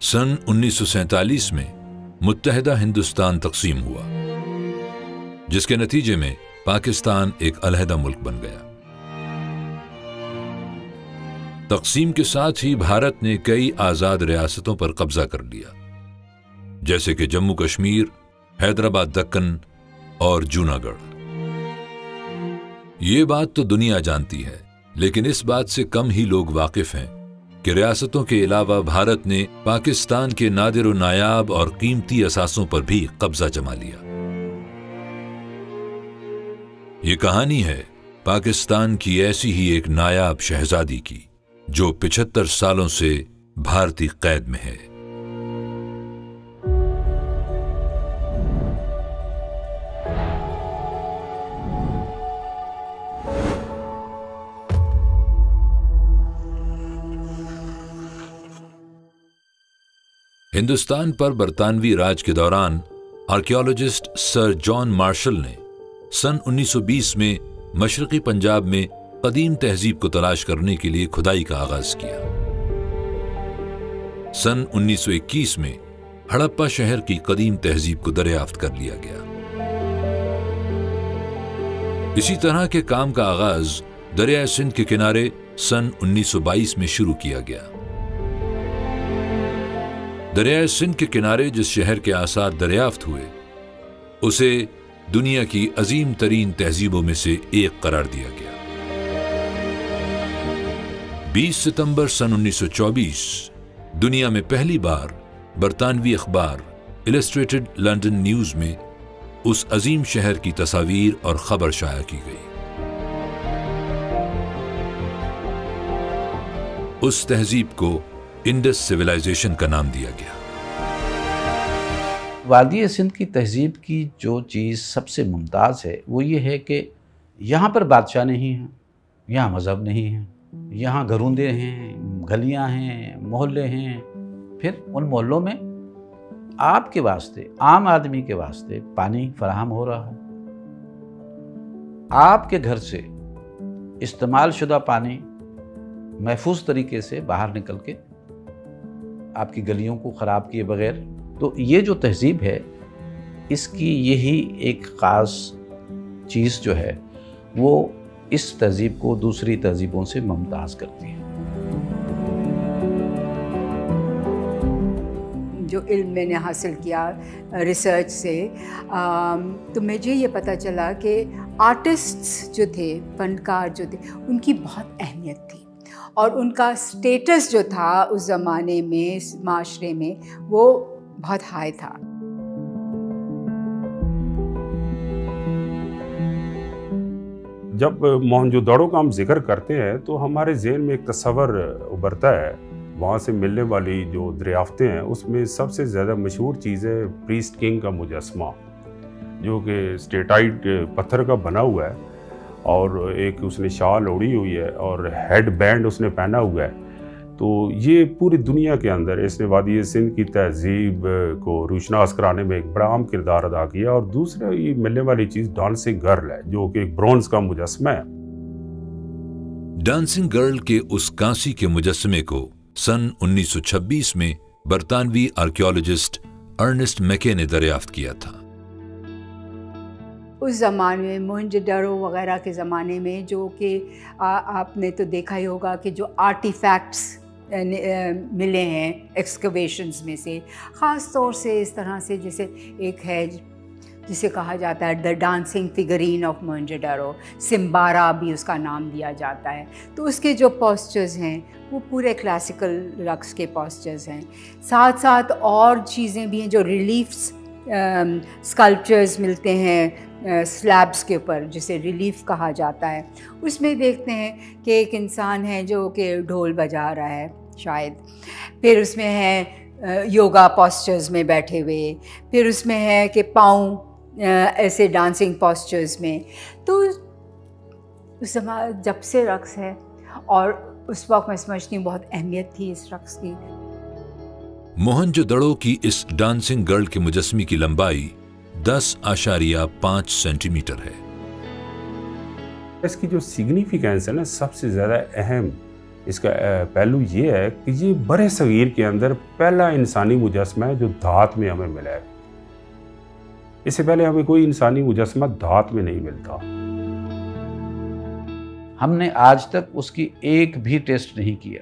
सन 1947 में मुत्तहिदा हिंदुस्तान तकसीम हुआ, जिसके नतीजे में पाकिस्तान एक अलहदा मुल्क बन गया। तकसीम के साथ ही भारत ने कई आजाद रियासतों पर कब्जा कर लिया, जैसे कि जम्मू कश्मीर, हैदराबाद, दक्कन और जूनागढ़। ये बात तो दुनिया जानती है, लेकिन इस बात से कम ही लोग वाकिफ हैं कि रियासतों के अलावा भारत ने पाकिस्तान के नादिर व नायाब और कीमती असासों पर भी कब्जा जमा लिया। ये कहानी है पाकिस्तान की ऐसी ही एक नायाब शहजादी की, जो 75 सालों से भारतीय कैद में है। हिंदुस्तान पर बरतानवी राज के दौरान आर्कियोलॉजिस्ट सर जॉन मार्शल ने सन 1920 में मशरकी पंजाब में कदीम तहजीब को तलाश करने के लिए खुदाई का आगाज किया। सन 1921 में हड़प्पा शहर की कदीम तहजीब को दरियाफ्त कर लिया गया। इसी तरह के काम का आगाज दरिया सिंध के किनारे सन 1922 में शुरू किया गया। दरिया सिंध के किनारे जिस शहर के आसार दरियाफ्त हुए, उसे दुनिया की अजीम तरीन तहजीबों में से एक करार दिया गया। 20 सितंबर सन 1924 दुनिया में पहली बार बरतानवी अखबार इलस्ट्रेटेड लंदन न्यूज में उस अजीम शहर की तस्वीर और खबर शाया की गई। उस तहजीब को इंडस सिविलाइजेशन का नाम दिया गया। वादी सिंध की तहजीब की जो चीज़ सबसे मुमताज़ है वो ये है कि यहाँ पर बादशाह नहीं हैं, यहाँ मज़हब नहीं है, यहाँ घरूंदे हैं, गलियाँ हैं, मोहल्ले हैं। फिर उन मोहल्लों में आपके वास्ते, आम आदमी के वास्ते पानी फराहम हो रहा है। आपके घर से इस्तेमाल शुदा पानी महफूज तरीके से बाहर निकल के आपकी गलियों को ख़राब किए बगैर। तो ये जो तहजीब है, इसकी यही एक ख़ास चीज़ जो है वो इस तहजीब को दूसरी तहजीबों से मुमताज़ करती है। जो इल्म मैंने हासिल किया रिसर्च से, तो मुझे ये पता चला कि आर्टिस्ट्स जो थे, फनकार जो थे, उनकी बहुत अहमियत थी और उनका स्टेटस जो था उस ज़माने में माशरे में वो बहुत हाई था। जब मोहनजोदड़ो का हम जिक्र करते हैं तो हमारे ज़हन में एक तस्वर उभरता है। वहाँ से मिलने वाली जो दरियाफ्तें हैं उसमें सबसे ज़्यादा मशहूर चीज़ है प्रीस्ट किंग का मुजस्मा, जो कि स्टेटाइट पत्थर का बना हुआ है और एक उसने शाल ओढ़ी हुई है और हेड बैंड उसने पहना हुआ है। तो ये पूरी दुनिया के अंदर इसने वादी सिंध की तहजीब को रोशनास कराने में एक बड़ा अहम किरदार अदा किया। और दूसरा ये मिलने वाली चीज़ डांसिंग गर्ल है, जो कि एक ब्रॉन्ज का मुजस्मा है। डांसिंग गर्ल के उस कांसी के मुजस्मे को सन 1926 में बरतानवी आर्कियोलॉजिस्ट अर्नेस्ट मैके ने दरियाफ्त किया था। उस ज़माने में मोहनजोदड़ो वग़ैरह के ज़माने में जो कि आपने तो देखा ही होगा कि जो आर्टिफैक्ट्स मिले हैं एक्सकवेशंस में से, ख़ास तौर से इस तरह से जैसे एक है जिसे कहा जाता है the dancing figurine of Mohenjodaro, सिम्बारा भी उसका नाम दिया जाता है। तो उसके जो पोस्चर्स हैं वो पूरे क्लासिकल रक्स के पोस्चर्स हैं। साथ साथ और चीज़ें भी हैं जो रिलीफ्स, स्कल्पचर्स मिलते हैं स्लैब्स के ऊपर, जिसे रिलीफ कहा जाता है। उसमें देखते हैं कि एक इंसान है जो कि ढोल बजा रहा है शायद, फिर उसमें है योगा पोस्चर्स में बैठे हुए, फिर उसमें है कि पाँव ऐसे डांसिंग पोस्चर्स में। तो उस समय जब से रक्स है और उस वक्त मैं समझती हूँ बहुत अहमियत थी इस रक्स की। मोहनजोदड़ो की इस डांसिंग गर्ल के मुजस्मे की लंबाई 10.5 सेंटीमीटर है। इसकी जो सिग्निफिकेंस है ना, सबसे ज़्यादा अहम اس کا پہلو یہ ہے کہ یہ برِ صغیر کے اندر پہلا انسانی مجسمہ ہے جو دھات میں ہمیں ملا ہے. اس سے پہلے ہمیں کوئی انسانی مجسمہ دھات میں نہیں ملتا. ہم نے آج تک اس کی ایک بھی ٹیسٹ نہیں کیا.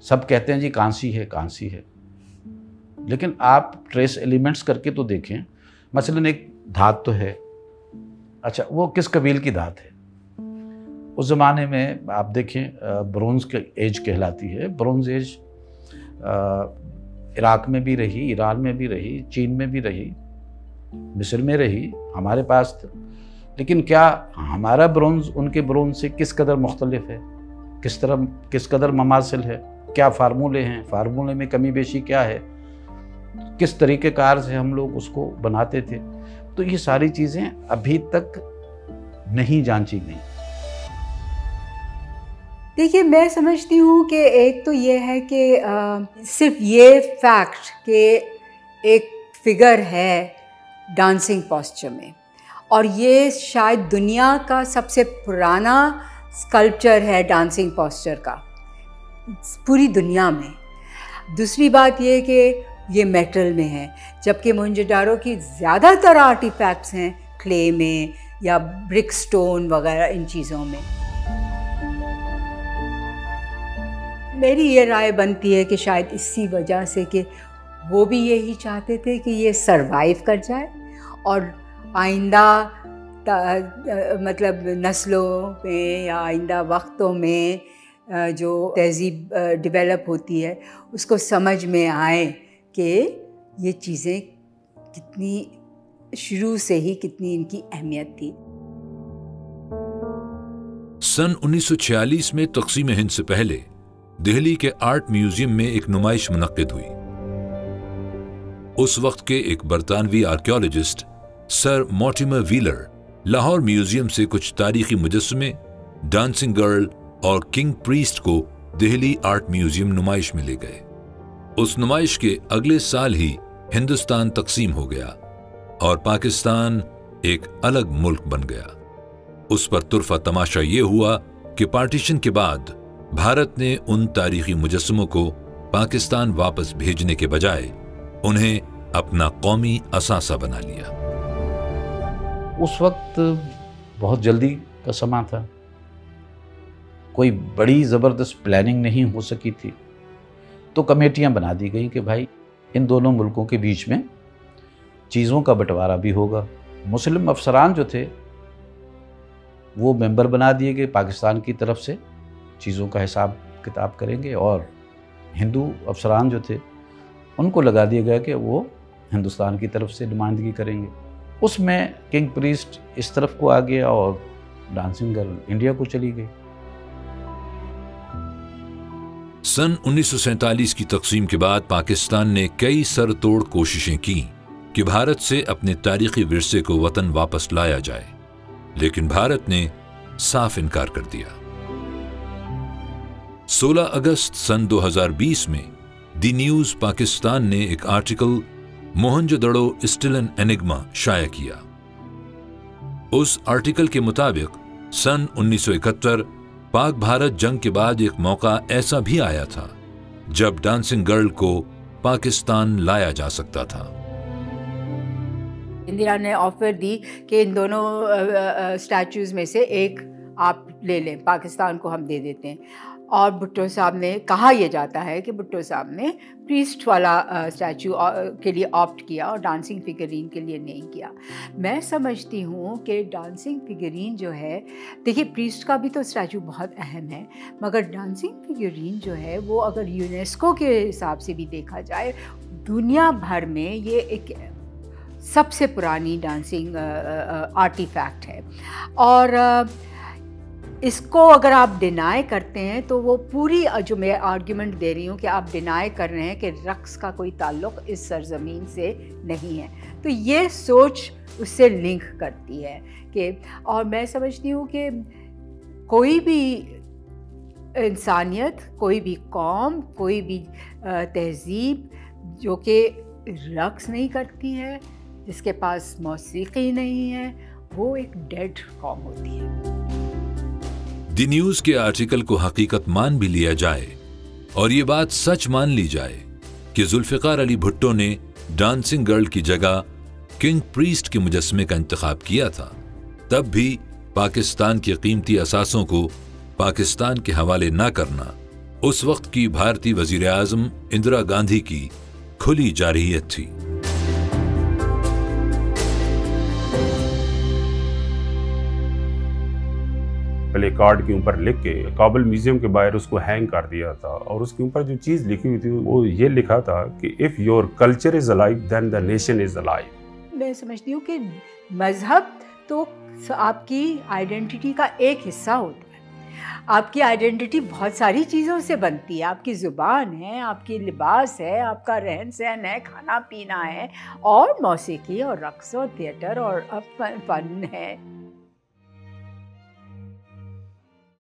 سب کہتے ہیں جی کانسی ہے کانسی ہے، لیکن آپ ٹریس ایلیمنٹس کر کے تو دیکھیں. مثلاً ایک دھات تو ہے، اچھا وہ کس قبیل کی دھات ہے؟ اس زمانے میں آپ دیکھیں برونز کی ایج کہلاتی ہے. برونز ایج عراق میں بھی رہی، ایران میں بھی رہی، چین میں بھی رہی، مصر میں رہی، ہمارے پاس تھا. لیکن کیا ہمارا برونز ان کے برونز سے کس قدر مختلف ہے؟ کس قدر مماثل ہے؟ کیا فارمولے ہیں؟ فارمولے میں کمی بیشی کیا ہے؟ کس طریقہ کار سے ہم لوگ اس کو بناتے تھے؟ تو یہ ساری چیزیں ابھی تک نہیں جانچی گئیں. دیکھیے میں سمجھتی ہوں کہ ایک تو یہ ہے کہ صرف یہ فیکٹ کہ ایک فگر ہے ڈانسنگ پوسچر میں، اور یہ شاید دنیا کا سب سے پرانا اسکلپچر ہے ڈانسنگ پوسچر کا پوری دنیا میں. دوسری بات یہ کہ یہ میٹل میں ہے، جبکہ موہنجو-داڑو کی زیادہ تر آرٹیفیکٹس ہیں کلے میں یا برک سٹون وغیرہ ان چیزوں میں. میری یہ رائے بنتی ہے کہ شاید اسی وجہ سے کہ وہ بھی یہی چاہتے تھے کہ یہ سروائیو کر جائے اور آئندہ مطلب نسلوں میں یا آئندہ وقتوں میں جو تہذیب ڈیولپ ہوتی ہے اس کو سمجھ میں آئے کہ یہ چیزیں کتنی شروع سے ہی کتنی ان کی اہمیت تھی. سن 1946 میں تقسیم ہند سے پہلے دہلی کے آرٹ میوزیم میں ایک نمائش منعقد ہوئی. اس وقت کے ایک برطانوی آرکیولوجسٹ سر مورٹیمر ویلر لاہور میوزیم سے کچھ تاریخی مجسمے، ڈانسنگ گرل اور کنگ پریسٹ کو دہلی آرٹ میوزیم نمائش میں لے گئے. اس نمائش کے اگلے سال ہی ہندوستان تقسیم ہو گیا اور پاکستان ایک الگ ملک بن گیا. اس پر طرفہ تماشا یہ ہوا کہ پارٹیشن کے بعد بھارت نے ان تاریخی مجسموں کو پاکستان واپس بھیجنے کے بجائے انہیں اپنا قومی اثاثہ بنا لیا. اس وقت بہت جلدی کا سماں تھا، کوئی بڑی زبردست پلاننگ نہیں ہو سکی تھی، تو کمیٹیاں بنا دی گئیں کہ بھائی ان دونوں ملکوں کے بیچ میں چیزوں کا بٹوارا بھی ہوگا. مسلم افسران جو تھے وہ ممبر بنا دیے گئے، پاکستان کی طرف سے چیزوں کا حساب کتاب کریں گے، اور ہندو افسران جو تھے ان کو لگا دیا گیا کہ وہ ہندوستان کی طرف سے نمائندگی کریں گے. اس میں کنگ پریسٹ اس طرف کو آ گیا اور ڈانسنگ گرل انڈیا کو چلی گئی. سن 1947 کی تقسیم کے بعد پاکستان نے کئی سر توڑ کوششیں کی کہ بھارت سے اپنے تاریخی ورثے کو وطن واپس لایا جائے، لیکن بھارت نے صاف انکار کر دیا. 16 اگست سن 2020 میں دی نیوز پاکستان نے ایک آرٹیکل موہنجو-دڑو اسٹل این انگما شائع کیا. اس آرٹیکل کے مطابق سن 1971 پاک بھارت جنگ کے بعد ایک موقع ایسا بھی آیا تھا جب ڈانسنگ گرل کو پاکستان لایا جا سکتا تھا. اندرا نے آفر دی کہ ان دونوں اسٹیچوز میں سے ایک آپ لے لیں، پاکستان کو ہم دے دیتے ہیں. اور بھٹو صاحب نے کہا یہ جاتا ہے کہ بھٹو صاحب نے پریسٹ والا اسٹیچو کے لیے آپٹ کیا اور ڈانسنگ فگرین کے لیے نہیں کیا. میں سمجھتی ہوں کہ ڈانسنگ فگرین جو ہے، دیکھیے پریسٹ کا بھی تو اسٹیچو بہت اہم ہے، مگر ڈانسنگ فگرین جو ہے وہ اگر یونیسکو کے حساب سے بھی دیکھا جائے دنیا بھر میں یہ ایک سب سے پرانی ڈانسنگ آرٹیفیکٹ ہے. اور اس کو اگر آپ ڈینائی کرتے ہیں تو وہ پوری جو میں آرگیومنٹ دے رہی ہوں کہ آپ ڈینائی کر رہے ہیں کہ رقص کا کوئی تعلق اس سرزمین سے نہیں ہے، تو یہ سوچ اس سے لنک کرتی ہے کہ، اور میں سمجھتی ہوں کہ کوئی بھی انسانیت، کوئی بھی قوم، کوئی بھی تہذیب جو کہ رقص نہیں کرتی ہے، جس کے پاس موسیقی نہیں ہے، وہ ایک ڈیڈ قوم ہوتی ہے. दी न्यूज के आर्टिकल को हकीकत मान भी लिया जाए और ये बात सच मान ली जाए कि जुल्फिकार अली भुट्टो ने डांसिंग गर्ल की जगह किंग प्रीस्ट के मुजस्मे का इंतखाब किया था, तब भी पाकिस्तान के कीमती असासों को पाकिस्तान के हवाले न करना उस वक्त की भारतीय वजीर आजम इंदिरा गांधी की खुली जारहियत थी। प्ले कार्ड के ऊपर लिख के काबुल म्यूजियम के बाहर उसको हैंग कर दिया था और उसके ऊपर जो चीज़ लिखी हुई थी वो ये लिखा था कि if your culture is alive then the nation is alive. मैं समझती हूँ कि मज़हब तो आपकी आइडेंटिटी का एक हिस्सा होता है। आपकी आइडेंटिटी बहुत सारी चीज़ों से बनती है, आपकी ज़ुबान है, आपकी लिबास है, आपका रहन सहन है, खाना पीना है, और मौसीकी और रक़्स और थिएटर और फन है।